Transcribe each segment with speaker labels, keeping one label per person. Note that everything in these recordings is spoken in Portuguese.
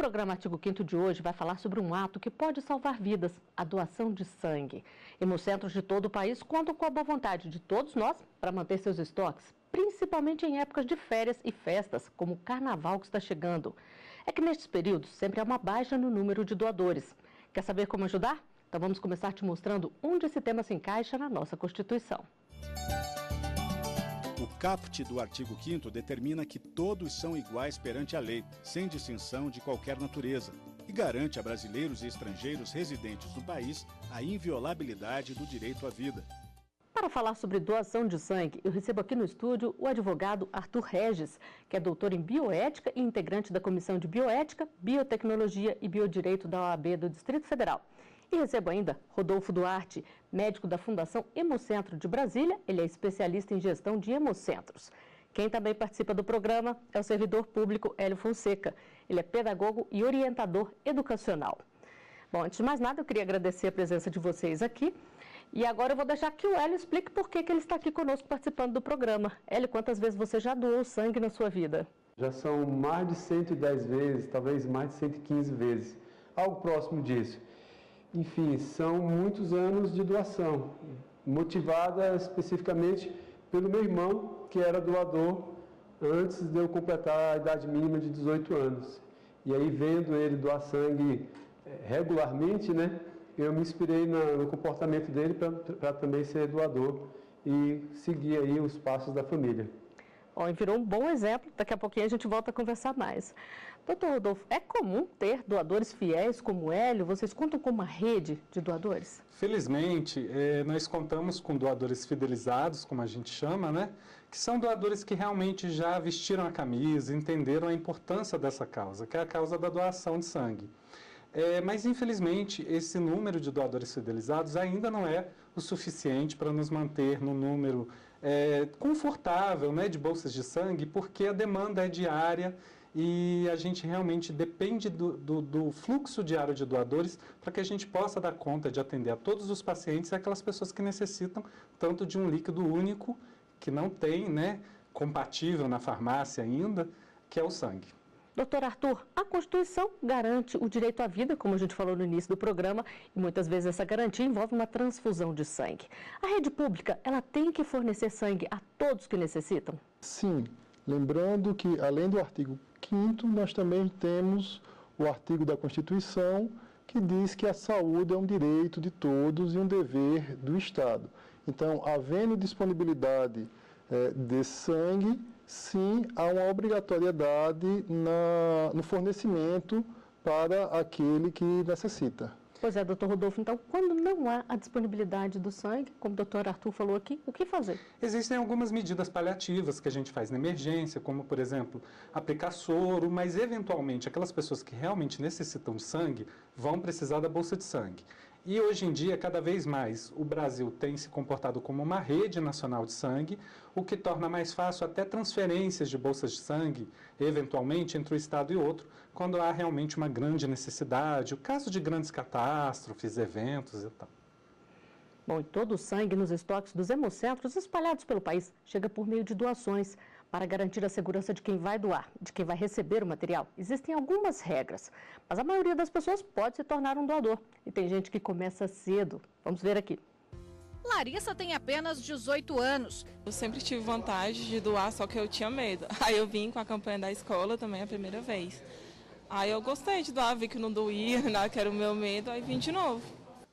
Speaker 1: programa Artigo 5º de hoje vai falar sobre um ato que pode salvar vidas, a doação de sangue. Hemocentros de todo o país contam com a boa vontade de todos nós para manter seus estoques, principalmente em épocas de férias e festas, como o carnaval que está chegando. É que nestes períodos sempre há uma baixa no número de doadores. Quer saber como ajudar? Então vamos começar te mostrando onde esse tema se encaixa na nossa Constituição.
Speaker 2: O caput do artigo 5º determina que todos são iguais perante a lei, sem distinção de qualquer natureza, e garante a brasileiros e estrangeiros residentes no país a inviolabilidade do direito à vida.
Speaker 1: Para falar sobre doação de sangue, eu recebo aqui no estúdio o advogado Arthur Regis, que é doutor em bioética e integrante da Comissão de Bioética, Biotecnologia e Biodireito da OAB do Distrito Federal. E recebo ainda Rodolfo Duarte, médico da Fundação Hemocentro de Brasília. Ele é especialista em gestão de hemocentros. Quem também participa do programa é o servidor público Hélio Fonseca. Ele é pedagogo e orientador educacional. Bom, antes de mais nada, eu queria agradecer a presença de vocês aqui. E agora eu vou deixar que o Hélio explique por que ele está aqui conosco participando do programa. Hélio, quantas vezes você já doou sangue na sua vida?
Speaker 3: Já são mais de 110 vezes, talvez mais de 115 vezes. Algo próximo disso. Enfim, são muitos anos de doação, motivada especificamente pelo meu irmão, que era doador antes de eu completar a idade mínima de 18 anos. E aí, vendo ele doar sangue regularmente, né, eu me inspirei no comportamento dele para também ser doador e seguir aí os passos da família.
Speaker 1: Bom, virou um bom exemplo, daqui a pouquinho a gente volta a conversar mais. Doutor Rodolfo, é comum ter doadores fiéis como o Hélio? Vocês contam com uma rede de doadores?
Speaker 4: Felizmente, nós contamos com doadores fidelizados, como a gente chama, né? Que são doadores que realmente já vestiram a camisa, entenderam a importância dessa causa, que é a causa da doação de sangue. Mas, infelizmente, esse número de doadores fidelizados ainda não é o suficiente para nos manter no número confortável, né, de bolsas de sangue, porque a demanda é diária e a gente realmente depende do fluxo diário de doadores para que a gente possa dar conta de atender a todos os pacientes e aquelas pessoas que necessitam tanto de um líquido único, que não tem, né, compatível na farmácia ainda, que é o sangue.
Speaker 1: Doutor Arthur, a Constituição garante o direito à vida, como a gente falou no início do programa, e muitas vezes essa garantia envolve uma transfusão de sangue. A rede pública, ela tem que fornecer sangue a todos que necessitam?
Speaker 5: Sim, lembrando que além do artigo 5º, nós também temos o artigo da Constituição que diz que a saúde é um direito de todos e um dever do Estado. Então, havendo disponibilidade de sangue, sim, há uma obrigatoriedade no fornecimento para aquele que necessita.
Speaker 1: Pois é, doutor Rodolfo, então, quando não há a disponibilidade do sangue, como o doutor Arthur falou aqui, o que fazer?
Speaker 4: Existem algumas medidas paliativas que a gente faz na emergência, como, por exemplo, aplicar soro, mas, eventualmente, aquelas pessoas que realmente necessitam de sangue vão precisar da bolsa de sangue. E, hoje em dia, cada vez mais, o Brasil tem se comportado como uma rede nacional de sangue, o que torna mais fácil até transferências de bolsas de sangue, eventualmente, entre um estado e outro, quando há realmente uma grande necessidade, o caso de grandes catástrofes, eventos e tal.
Speaker 1: Bom, e todo o sangue nos estoques dos hemocentros espalhados pelo país chega por meio de doações. Para garantir a segurança de quem vai doar, de quem vai receber o material, existem algumas regras, mas a maioria das pessoas pode se tornar um doador. E tem gente que começa cedo. Vamos ver aqui.
Speaker 6: Larissa tem apenas 18 anos.
Speaker 7: Eu sempre tive vontade de doar, só que eu tinha medo. Aí eu vim com a campanha da escola também a primeira vez. Aí eu gostei de doar, vi que não doía, nada, que era o meu medo, aí vim de novo.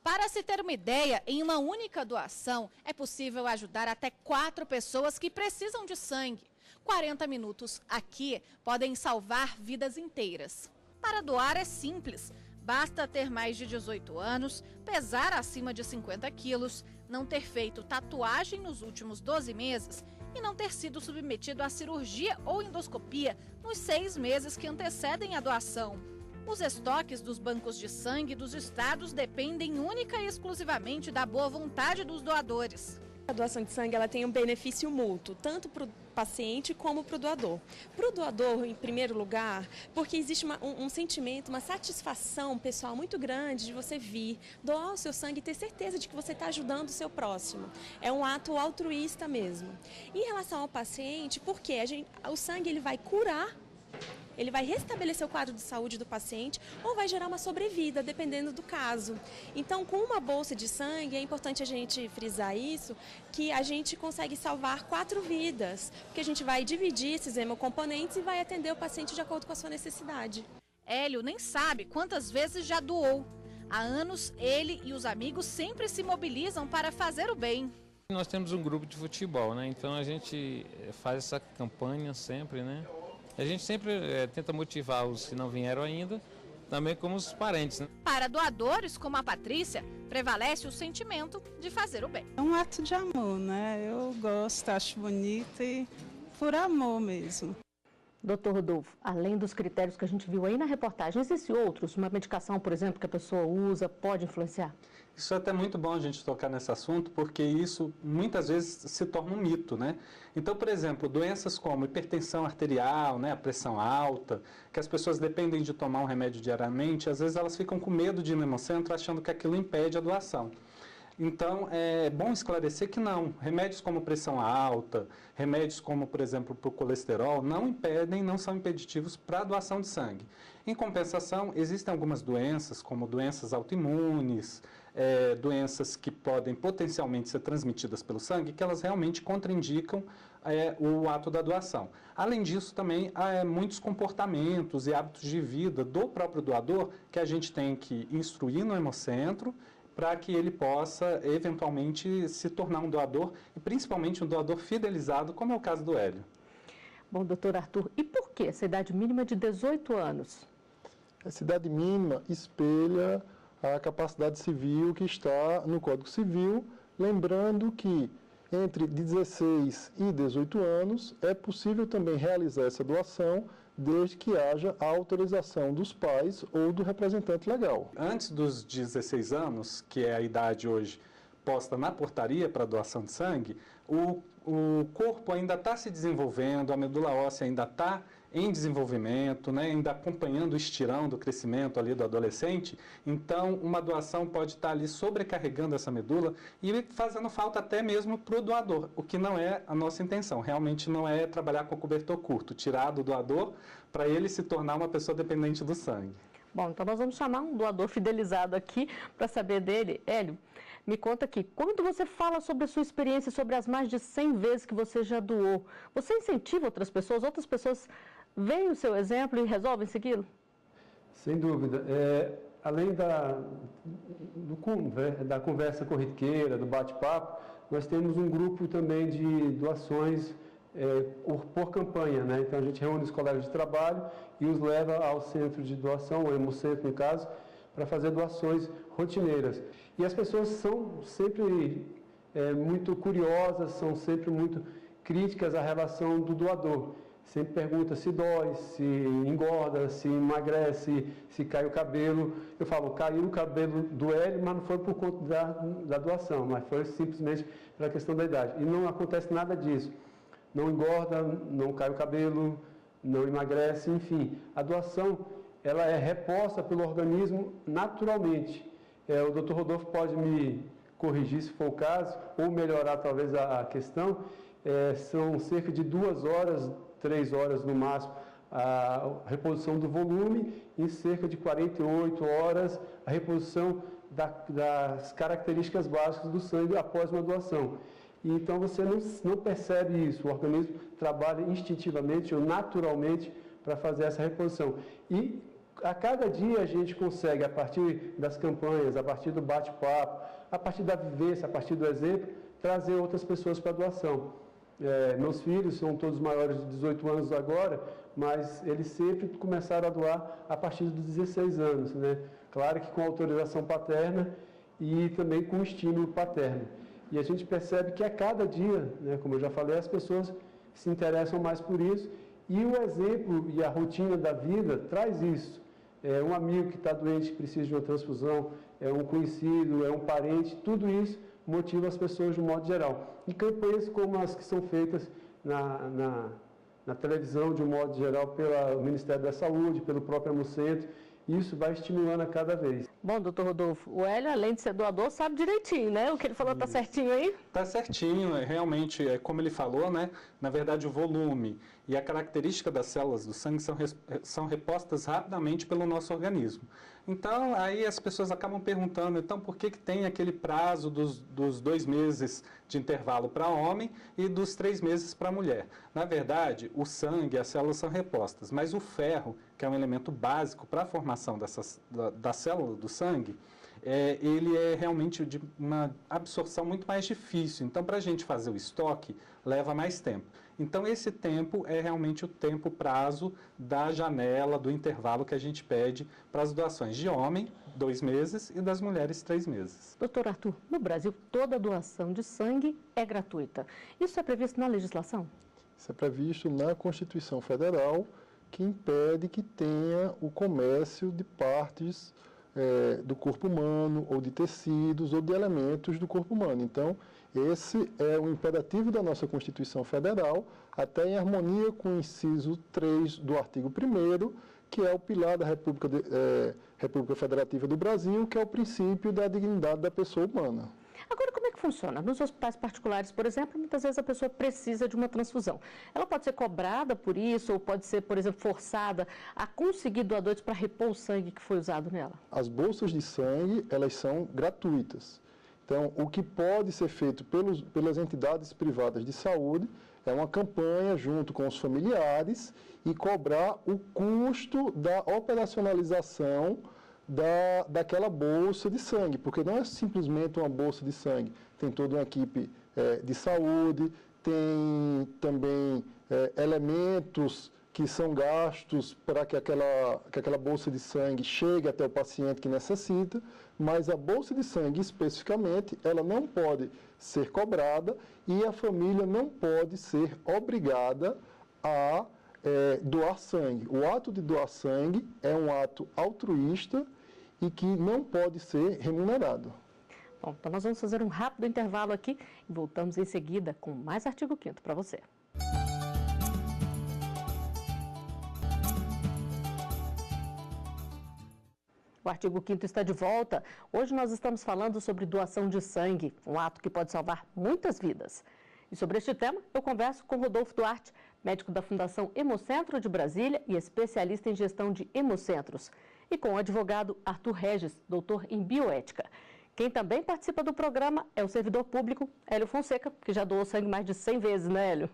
Speaker 6: Para se ter uma ideia, em uma única doação é possível ajudar até 4 pessoas que precisam de sangue. 40 minutos aqui podem salvar vidas inteiras. Para doar é simples. Basta ter mais de 18 anos, pesar acima de 50 quilos, não ter feito tatuagem nos últimos 12 meses e não ter sido submetido a cirurgia ou endoscopia nos 6 meses que antecedem a doação. Os estoques dos bancos de sangue dos estados dependem única e exclusivamente da boa vontade dos doadores.
Speaker 7: A doação de sangue ela tem um benefício mútuo, tanto para o paciente como para o doador. Para o doador, em primeiro lugar, porque existe um sentimento, uma satisfação pessoal muito grande de você vir, doar o seu sangue e ter certeza de que você está ajudando o seu próximo. É um ato altruísta mesmo. Em relação ao paciente, porque o sangue ele vai curar ele vai restabelecer o quadro de saúde do paciente ou vai gerar uma sobrevida, dependendo do caso. Então, com uma bolsa de sangue, é importante a gente frisar isso, que a gente consegue salvar 4 vidas, porque a gente vai dividir esses hemocomponentes e vai atender o paciente de acordo com a sua necessidade.
Speaker 6: Hélio nem sabe quantas vezes já doou. Há anos, ele e os amigos sempre se mobilizam para fazer o bem.
Speaker 8: Nós temos um grupo de futebol, né? Então a gente faz essa campanha sempre, né? A gente sempre tenta motivar os que não vieram ainda, também como os parentes, né?
Speaker 6: Para doadores como a Patrícia, prevalece o sentimento de fazer o bem.
Speaker 9: É um ato de amor, né? Eu gosto, acho bonito e por amor mesmo.
Speaker 1: Doutor Rodolfo, além dos critérios que a gente viu aí na reportagem, existem outros? Uma medicação, por exemplo, que a pessoa usa, pode influenciar?
Speaker 4: Isso é até muito bom a gente tocar nesse assunto, porque isso muitas vezes se torna um mito, né? Então, por exemplo, doenças como hipertensão arterial, né, a pressão alta, que as pessoas dependem de tomar um remédio diariamente, às vezes elas ficam com medo de ir no hemocentro, achando que aquilo impede a doação. Então, é bom esclarecer que não. Remédios como pressão alta, remédios como, por exemplo, para o colesterol, não impedem, não são impeditivos para a doação de sangue. Em compensação, existem algumas doenças, como doenças autoimunes, doenças que podem potencialmente ser transmitidas pelo sangue, que elas realmente contraindicam o ato da doação. Além disso, também há muitos comportamentos e hábitos de vida do próprio doador que a gente tem que instruir no hemocentro, para que ele possa, eventualmente, se tornar um doador, e principalmente um doador fidelizado, como é o caso do Hélio.
Speaker 1: Bom, doutor Arthur, e por que essa idade mínima de 18 anos?
Speaker 5: Essa idade mínima espelha a capacidade civil que está no Código Civil, lembrando que entre 16 e 18 anos é possível também realizar essa doação, desde que haja a autorização dos pais ou do representante legal.
Speaker 4: Antes dos 16 anos, que é a idade hoje posta na portaria para doação de sangue, o corpo ainda está se desenvolvendo, a medula óssea ainda está em desenvolvimento, né, ainda acompanhando o estirão do crescimento ali do adolescente. Então, uma doação pode estar ali sobrecarregando essa medula e fazendo falta até mesmo para o doador, o que não é a nossa intenção. Realmente não é trabalhar com cobertor curto, tirar do doador para ele se tornar uma pessoa dependente do sangue.
Speaker 1: Bom, então nós vamos chamar um doador fidelizado aqui para saber dele. Hélio, me conta aqui, quando você fala sobre a sua experiência, sobre as mais de 100 vezes que você já doou, você incentiva outras pessoas veem o seu exemplo e resolvem segui-lo?
Speaker 3: Sem dúvida. Além da conversa corriqueira, do bate-papo, nós temos um grupo também de doações por campanha, né? Então a gente reúne os colegas de trabalho e os leva ao centro de doação, o hemocentro no caso, para fazer doações rotineiras. E as pessoas são sempre muito curiosas, são sempre muito críticas à relação do doador. Sempre pergunta se dói, se engorda, se emagrece, se cai o cabelo. Eu falo, caiu o cabelo do Hélio, mas não foi por conta da doação, mas foi simplesmente pela questão da idade. E não acontece nada disso. Não engorda, não cai o cabelo, não emagrece, enfim. A doação, ela é reposta pelo organismo naturalmente. O Dr. Rodolfo pode me corrigir se for o caso, ou melhorar talvez a questão. São cerca de 2 horas, 3 horas no máximo, a reposição do volume, em cerca de 48 horas a reposição das características básicas do sangue após uma doação. E então você não percebe isso, o organismo trabalha instintivamente ou naturalmente para fazer essa reposição. E a cada dia a gente consegue, a partir das campanhas, a partir do bate-papo, a partir da vivência, a partir do exemplo, trazer outras pessoas para a doação. Meus filhos são todos maiores de 18 anos agora, mas eles sempre começaram a doar a partir dos 16 anos, né? Claro que com autorização paterna e também com estímulo paterno. E a gente percebe que a cada dia, né, como eu já falei, as pessoas se interessam mais por isso e o exemplo e a rotina da vida traz isso. Um amigo que está doente, que precisa de uma transfusão, um conhecido, um parente, tudo isso motiva as pessoas de um modo geral. E campanhas como as que são feitas na televisão, de um modo geral, pelo Ministério da Saúde, pelo próprio Hemocentro, Isso vai estimulando a cada vez.
Speaker 1: Bom, doutor Rodolfo, o Hélio, além de ser doador, sabe direitinho, né? O que ele falou está certinho aí?
Speaker 4: Está certinho, realmente, como ele falou, né? Na verdade, o volume e a característica das células do sangue são repostas rapidamente pelo nosso organismo. Então, aí as pessoas acabam perguntando, então, por que tem aquele prazo dos 2 meses de intervalo para homem e dos 3 meses para mulher? Na verdade, o sangue e as células são repostas, mas o ferro, que é um elemento básico para a formação da célula do sangue, ele é realmente de uma absorção muito mais difícil. Então, para a gente fazer o estoque, leva mais tempo. Então, esse tempo é realmente o tempo prazo da janela, do intervalo que a gente pede para as doações de homem, 2 meses, e das mulheres, 3 meses.
Speaker 1: Doutor Arthur, no Brasil, toda doação de sangue é gratuita. Isso é previsto na legislação?
Speaker 5: Isso é previsto na Constituição Federal, que impede que tenha o comércio de partes do corpo humano, ou de tecidos, ou de elementos do corpo humano. Então, esse é o imperativo da nossa Constituição Federal, até em harmonia com o inciso 3 do artigo 1º, que é o pilar da República Federativa do Brasil, que é o princípio da dignidade da pessoa humana.
Speaker 1: Agora, como é que funciona? Nos hospitais particulares, por exemplo, muitas vezes a pessoa precisa de uma transfusão. Ela pode ser cobrada por isso, ou pode ser, por exemplo, forçada a conseguir doadores para repor o sangue que foi usado nela?
Speaker 5: As bolsas de sangue, elas são gratuitas. Então, o que pode ser feito pelas entidades privadas de saúde é uma campanha junto com os familiares e cobrar o custo da operacionalização daquela bolsa de sangue, porque não é simplesmente uma bolsa de sangue, tem toda uma equipe de saúde, tem também elementos que são gastos para que aquela bolsa de sangue chegue até o paciente que necessita, mas a bolsa de sangue especificamente, ela não pode ser cobrada e a família não pode ser obrigada a doar sangue. O ato de doar sangue é um ato altruísta e que não pode ser remunerado.
Speaker 1: Bom, então nós vamos fazer um rápido intervalo aqui e voltamos em seguida com mais artigo 5º para você. O artigo 5º está de volta. Hoje nós estamos falando sobre doação de sangue, um ato que pode salvar muitas vidas. E sobre este tema, eu converso com Rodolfo Duarte, médico da Fundação Hemocentro de Brasília e especialista em gestão de hemocentros, e com o advogado Arthur Regis, doutor em bioética. Quem também participa do programa é o servidor público Hélio Fonseca, que já doou sangue mais de 100 vezes, né, Hélio?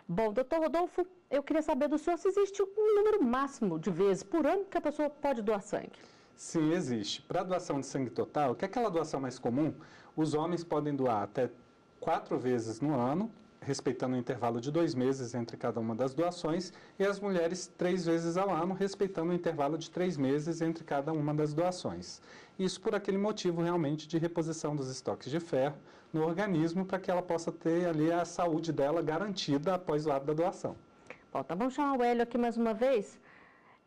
Speaker 1: Bom, doutor Rodolfo, eu queria saber do senhor se existe um número máximo de vezes por ano que a pessoa pode doar sangue.
Speaker 4: Sim, existe. Para a doação de sangue total, que é aquela doação mais comum, os homens podem doar até 4 vezes no ano, respeitando o intervalo de 2 meses entre cada uma das doações, e as mulheres 3 vezes ao ano, respeitando o intervalo de 3 meses entre cada uma das doações. Isso por aquele motivo realmente de reposição dos estoques de ferro no organismo, para que ela possa ter ali a saúde dela garantida após o ato da doação.
Speaker 1: Bom, então vamos chamar o Hélio aqui mais uma vez.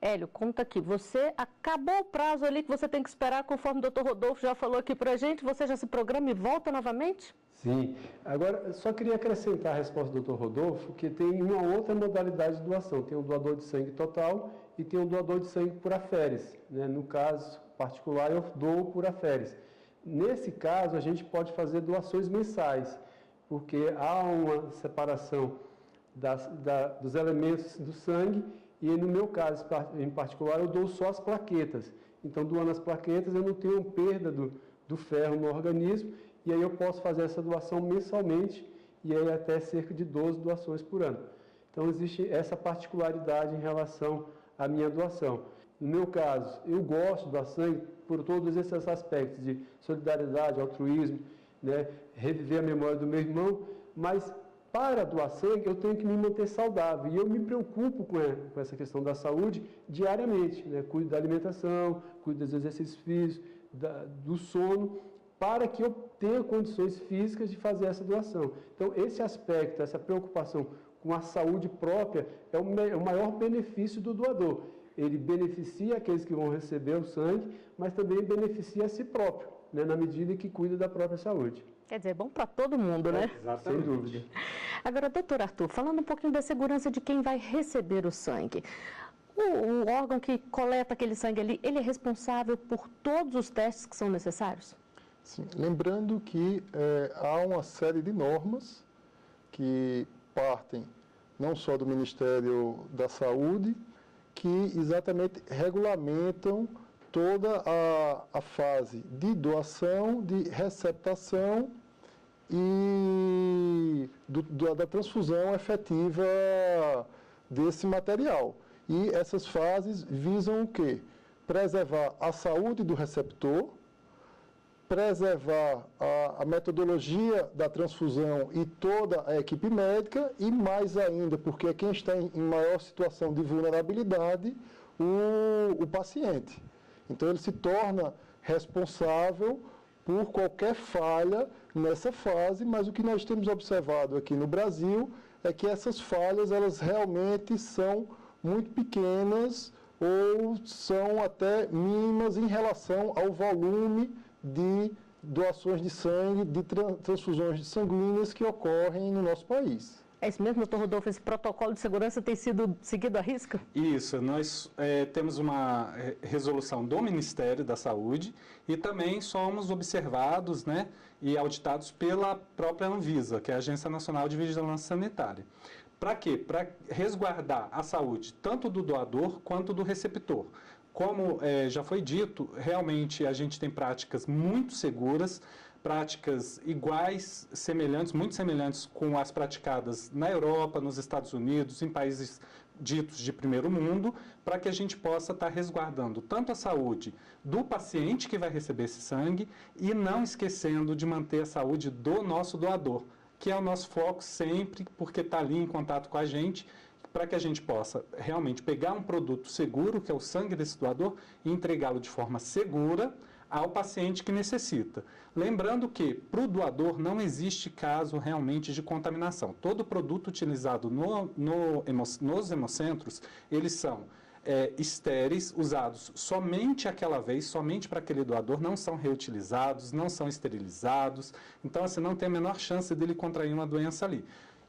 Speaker 1: Hélio, conta aqui, você acabou o prazo ali que você tem que esperar, conforme o doutor Rodolfo já falou aqui pra gente, você já se programa e volta novamente?
Speaker 3: Sim. Agora, eu só queria acrescentar a resposta do Dr. Rodolfo, que tem uma outra modalidade de doação. Tem o doador de sangue total e tem o doador de sangue por aféres. Né? No caso particular, eu dou por aféres. Nesse caso, a gente pode fazer doações mensais, porque há uma separação dos elementos do sangue e, no meu caso em particular, eu dou só as plaquetas. Então, doando as plaquetas, eu não tenho perda do ferro no organismo, e aí eu posso fazer essa doação mensalmente, e aí até cerca de 12 doações por ano. Então, existe essa particularidade em relação à minha doação. No meu caso, eu gosto de doar sangue por todos esses aspectos de solidariedade, altruísmo, né, reviver a memória do meu irmão, mas para doar sangue eu tenho que me manter saudável, e eu me preocupo com essa questão da saúde diariamente, né, cuido da alimentação, cuido dos exercícios físicos, do sono, para que eu tenha condições físicas de fazer essa doação. Então, esse aspecto, essa preocupação com a saúde própria é o maior benefício do doador. Ele beneficia aqueles que vão receber o sangue, mas também beneficia a si próprio, né, na medida que cuida da própria saúde.
Speaker 1: Quer dizer, é bom para todo mundo, né?
Speaker 3: Sem dúvida.
Speaker 1: Agora, doutor Arthur, falando um pouquinho da segurança de quem vai receber o sangue. O órgão que coleta aquele sangue ali, ele é responsável por todos os testes que são necessários?
Speaker 5: Sim, lembrando que há uma série de normas que partem não só do Ministério da Saúde, que exatamente regulamentam toda a fase de doação, de receptação e da transfusão efetiva desse material. E essas fases visam o quê? Preservar a saúde do receptor, preservar a metodologia da transfusão e toda a equipe médica e mais ainda, porque é quem está em maior situação de vulnerabilidade, o paciente. Então ele se torna responsável por qualquer falha nessa fase, mas o que nós temos observado aqui no Brasil é que essas falhas, elas realmente são muito pequenas ou são até mínimas em relação ao volume de doações de sangue, de transfusões sanguíneas que ocorrem no nosso país.
Speaker 1: É isso mesmo, doutor Rodolfo? Esse protocolo de segurança tem sido seguido à risca?
Speaker 4: Isso, nós temos uma resolução do Ministério da Saúde e também somos observados, né, e auditados pela própria Anvisa, que é a Agência Nacional de Vigilância Sanitária. Para quê? Para resguardar a saúde tanto do doador quanto do receptor. Como já foi dito, realmente a gente tem práticas muito seguras, práticas iguais, semelhantes, muito semelhantes com as praticadas na Europa, nos Estados Unidos, em países ditos de primeiro mundo, para que a gente possa estar resguardando tanto a saúde do paciente que vai receber esse sangue e não esquecendo de manter a saúde do nosso doador, que é o nosso foco sempre, porque está ali em contato com a gente, para que a gente possa realmente pegar um produto seguro, que é o sangue desse doador, e entregá-lo de forma segura ao paciente que necessita. Lembrando que, para o doador, não existe caso realmente de contaminação. Todo produto utilizado nos hemocentros, eles são estéreis, usados somente aquela vez, somente para aquele doador, não são reutilizados, não são esterilizados. Então, assim, não tem a menor chance dele contrair uma doença ali.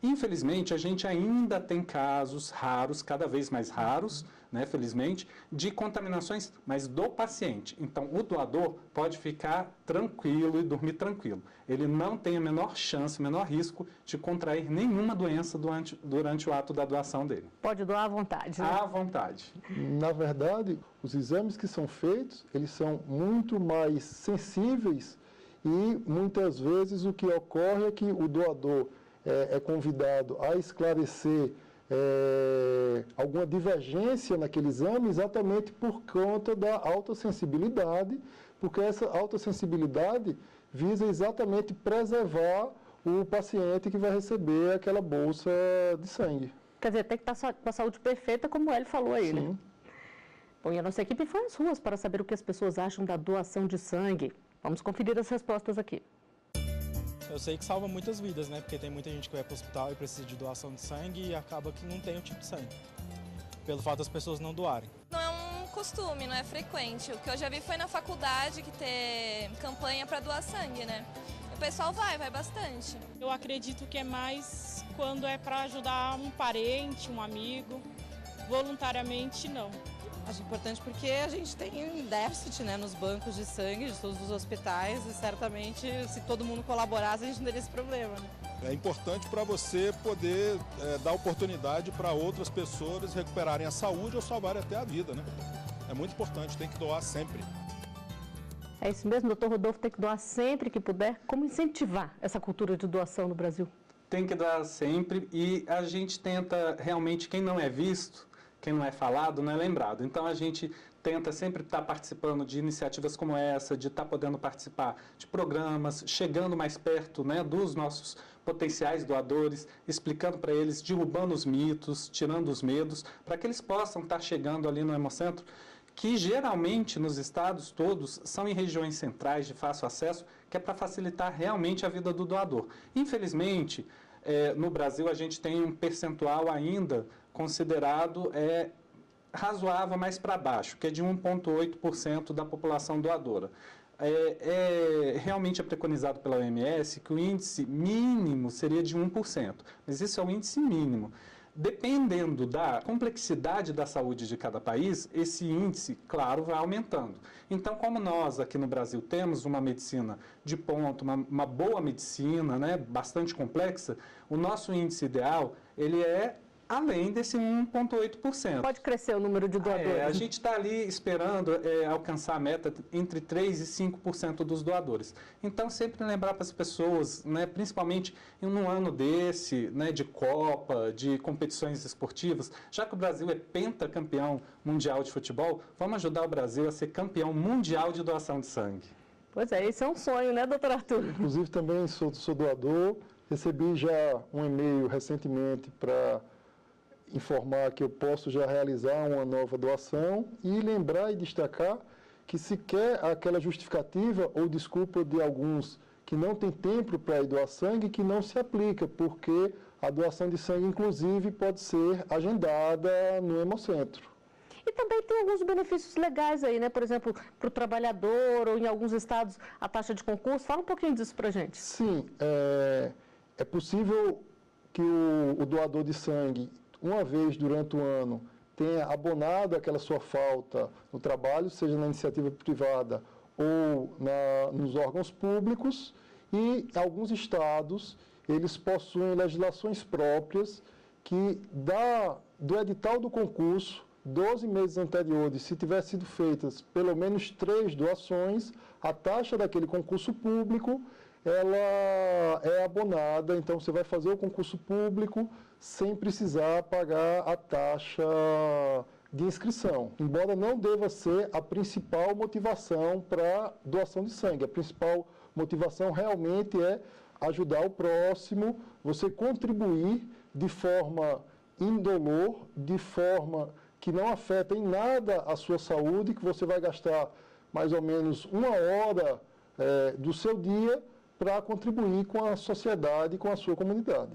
Speaker 4: Infelizmente, a gente ainda tem casos raros, cada vez mais raros, né, felizmente, de contaminações, mas do paciente. Então, o doador pode ficar tranquilo e dormir tranquilo. Ele não tem a menor chance, o menor risco de contrair nenhuma doença durante o ato da doação dele.
Speaker 1: Pode doar à vontade, né?
Speaker 4: À vontade.
Speaker 5: Na verdade, os exames que são feitos, eles são muito mais sensíveis e, muitas vezes, o que ocorre é que o doador é convidado a esclarecer alguma divergência naquele exame exatamente por conta da alta sensibilidade, porque essa alta sensibilidade visa exatamente preservar o paciente que vai receber aquela bolsa de sangue.
Speaker 1: Quer dizer, tem que estar com a saúde perfeita, como ele falou aí, né? Bom, e a nossa equipe foi às ruas para saber o que as pessoas acham da doação de sangue. Vamos conferir as respostas aqui.
Speaker 10: Eu sei que salva muitas vidas, né? Porque tem muita gente que vai para o hospital e precisa de doação de sangue e acaba que não tem o tipo de sangue, pelo fato das pessoas não doarem.
Speaker 11: Não é um costume, não é frequente. O que eu já vi foi na faculdade que ter campanha para doar sangue, né? O pessoal vai bastante.
Speaker 12: Eu acredito que é mais quando é para ajudar um parente, um amigo. Voluntariamente, não.
Speaker 13: Acho importante porque a gente tem um déficit, né, nos bancos de sangue de todos os hospitais e certamente se todo mundo colaborasse a gente não teria esse problema. Né?
Speaker 14: É importante para você poder dar oportunidade para outras pessoas recuperarem a saúde ou salvarem até a vida, né? É muito importante, tem que doar sempre.
Speaker 1: É isso mesmo, doutor Rodolfo, tem que doar sempre que puder. Como incentivar essa cultura de doação no Brasil?
Speaker 4: Tem que doar sempre e a gente tenta realmente, quem não é visto, quem não é falado, não é lembrado. Então, a gente tenta sempre estar participando de iniciativas como essa, de estar podendo participar de programas, chegando mais perto, né, dos nossos potenciais doadores, explicando para eles, derrubando os mitos, tirando os medos, para que eles possam estar chegando ali no Hemocentro, que geralmente nos estados todos são em regiões centrais de fácil acesso, que é para facilitar realmente a vida do doador. Infelizmente, no Brasil a gente tem um percentual ainda considerado razoável mais para baixo, que é de 1,8% da população doadora. Realmente é preconizado pela OMS que o índice mínimo seria de 1%, mas isso é o índice mínimo. Dependendo da complexidade da saúde de cada país, esse índice, claro, vai aumentando. Então, como nós aqui no Brasil temos uma medicina de ponta, uma boa medicina, né, bastante complexa, o nosso índice ideal, ele é além desse 1,8%.
Speaker 1: Pode crescer o número de doadores?
Speaker 4: A gente está ali esperando alcançar a meta entre 3% e 5% dos doadores. Então, sempre lembrar para as pessoas, né, principalmente em um ano desse, né, de Copa, de competições esportivas, já que o Brasil é pentacampeão mundial de futebol, vamos ajudar o Brasil a ser campeão mundial de doação de sangue.
Speaker 1: Pois é, esse é um sonho, né, doutor Arthur?
Speaker 5: Inclusive, também sou doador, recebi já um e-mail recentemente para informar que eu posso já realizar uma nova doação e lembrar e destacar que se quer aquela justificativa ou desculpa de alguns que não tem tempo para ir doar sangue, que não se aplica, porque a doação de sangue, inclusive, pode ser agendada no Hemocentro.
Speaker 1: E também tem alguns benefícios legais aí, né? Por exemplo, para o trabalhador ou em alguns estados a taxa de concurso. Fala um pouquinho disso para a gente.
Speaker 5: Sim, é possível que o doador de sangue, uma vez durante o ano, tenha abonado aquela sua falta no trabalho, seja na iniciativa privada ou nos órgãos públicos, e alguns estados, eles possuem legislações próprias que do edital do concurso, 12 meses anteriores, se tiver sido feitas pelo menos 3 doações, a taxa daquele concurso público, ela é abonada, então você vai fazer o concurso público sem precisar pagar a taxa de inscrição. Embora não deva ser a principal motivação para doação de sangue. A principal motivação realmente é ajudar o próximo, você contribuir de forma indolor, de forma que não afeta em nada a sua saúde, que você vai gastar mais ou menos 1 hora do seu dia para contribuir com a sociedade e com a sua comunidade.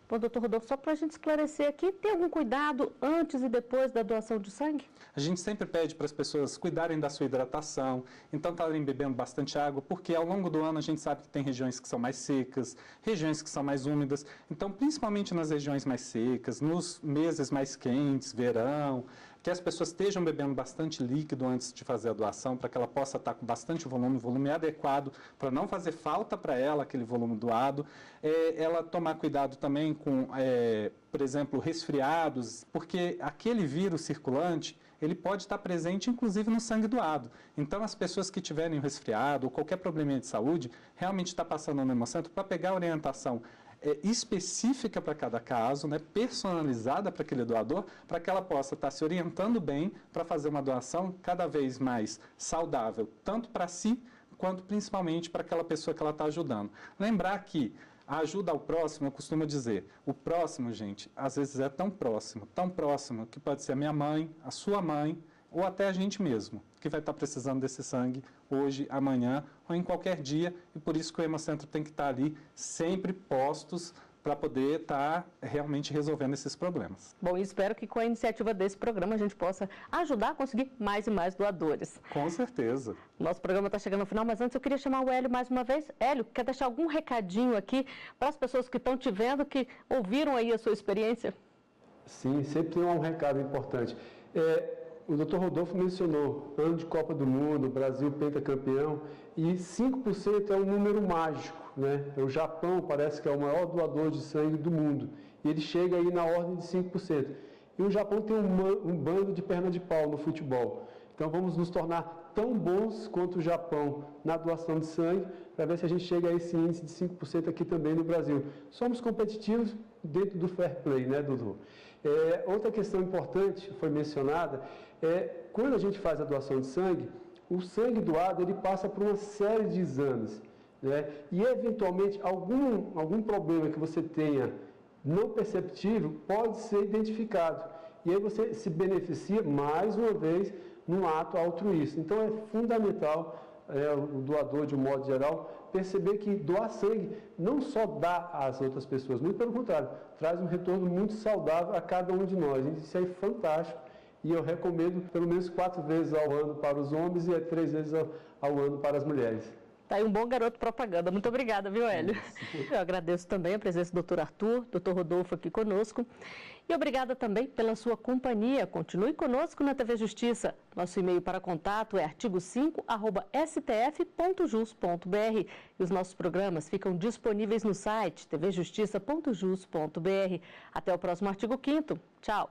Speaker 1: Bom, doutor Rodolfo, só para a gente esclarecer aqui, tem algum cuidado antes e depois da doação de sangue?
Speaker 4: A gente sempre pede para as pessoas cuidarem da sua hidratação, então estarem bebendo bastante água, porque ao longo do ano a gente sabe que tem regiões que são mais secas, regiões que são mais úmidas, então principalmente nas regiões mais secas, nos meses mais quentes, verão, que as pessoas estejam bebendo bastante líquido antes de fazer a doação, para que ela possa estar com bastante volume adequado, para não fazer falta para ela aquele volume doado. Ela tomar cuidado também com, por exemplo, resfriados, porque aquele vírus circulante, ele pode estar presente inclusive no sangue doado. Então, as pessoas que tiverem resfriado ou qualquer probleminha de saúde, realmente está passando no Hemocentro para pegar a orientação específica para cada caso, né, personalizada para aquele doador, para que ela possa estar se orientando bem para fazer uma doação cada vez mais saudável, tanto para si, quanto principalmente para aquela pessoa que ela está ajudando. Lembrar que a ajuda ao próximo, eu costumo dizer, o próximo, gente, às vezes é tão próximo, que pode ser a minha mãe, a sua mãe, ou até a gente mesmo, que vai estar precisando desse sangue hoje, amanhã ou em qualquer dia, e por isso que o Hemocentro tem que estar ali sempre postos para poder estar realmente resolvendo esses problemas.
Speaker 1: Bom, espero que com a iniciativa desse programa a gente possa ajudar a conseguir mais e mais doadores.
Speaker 4: Com certeza.
Speaker 1: Nosso programa está chegando ao final, mas antes eu queria chamar o Hélio mais uma vez. Hélio, quer deixar algum recadinho aqui para as pessoas que estão te vendo, que ouviram aí a sua experiência?
Speaker 3: Sim, sempre tem um recado importante. O doutor Rodolfo mencionou, ano de Copa do Mundo, Brasil pentacampeão, e 5% é um número mágico, né? O Japão parece que é o maior doador de sangue do mundo, e ele chega aí na ordem de 5%. E o Japão tem um bando de perna de pau no futebol. Então vamos nos tornar tão bons quanto o Japão na doação de sangue, para ver se a gente chega a esse índice de 5% aqui também no Brasil. Somos competitivos dentro do fair play, né, Dudu? Outra questão importante, foi mencionada, quando a gente faz a doação de sangue, o sangue doado ele passa por uma série de exames, né? E eventualmente algum problema que você tenha não perceptível pode ser identificado. E aí você se beneficia mais uma vez num ato altruísta. Então é fundamental o doador, de um modo geral, perceber que doar sangue não só dá às outras pessoas, muito pelo contrário, traz um retorno muito saudável a cada um de nós. Isso é fantástico e eu recomendo pelo menos 4 vezes ao ano para os homens e 3 vezes ao ano para as mulheres.
Speaker 1: Tá aí um bom garoto propaganda. Muito obrigada, viu, Hélio? Eu agradeço também a presença do Dr. Arthur, Dr. Rodolfo aqui conosco. E obrigada também pela sua companhia. Continue conosco na TV Justiça. Nosso e-mail para contato é artigo5@stf.jus.br. E os nossos programas ficam disponíveis no site tvjustiça.jus.br. Até o próximo Artigo 5º. Tchau.